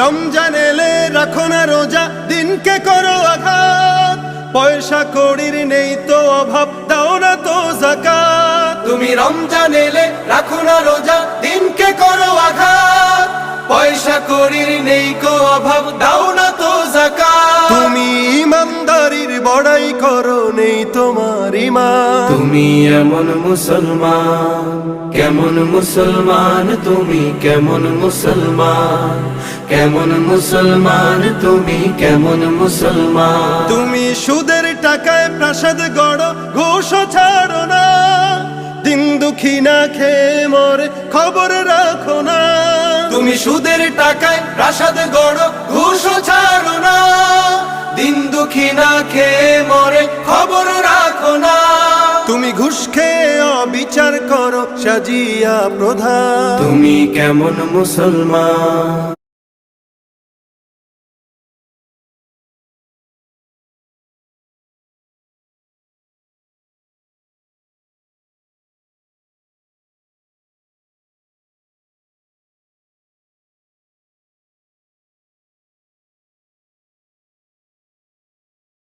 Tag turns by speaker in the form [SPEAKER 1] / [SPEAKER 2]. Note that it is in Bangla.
[SPEAKER 1] রমজান এলে রাখো না রোজা, দিনকে করো আঘাত। পয়সা কড়ির নেই তো অভাব, দাও না তো যাকাত।
[SPEAKER 2] তুমি রমজান এলে রাখো না রোজা, দিনকে করো আঘাত। পয়সা কড়ির নেই কো অভাব, দাও না তো যাকাত।
[SPEAKER 1] তুমি ইমানদারির বড়াই করো, নেই তোমার ঈমান।
[SPEAKER 2] তুমি এমন মুসলমান, কেমন মুসলমান তুমি, কেমন মুসলমান, কেমন মুসলমান তুমি, কেমন মুসলমান।
[SPEAKER 1] তুমি সুদের টাকায় প্রাসাদ গড়ো, ঘুষও ছাড়ো না। দিন দুঃখী না খেয়ে মরে, খবর রাখো না।
[SPEAKER 2] তুমি সুদের টাকায় প্রাসাদ গড়ো, ঘুষও ছাড়ো না। দিন দুঃখী না খেয়ে মরে, খবর রাখো না।
[SPEAKER 1] তুমি ঘুষ খেয়ে অবিচার করো, সাজিয়া প্রধান।
[SPEAKER 2] তুমি কেমন মুসলমান,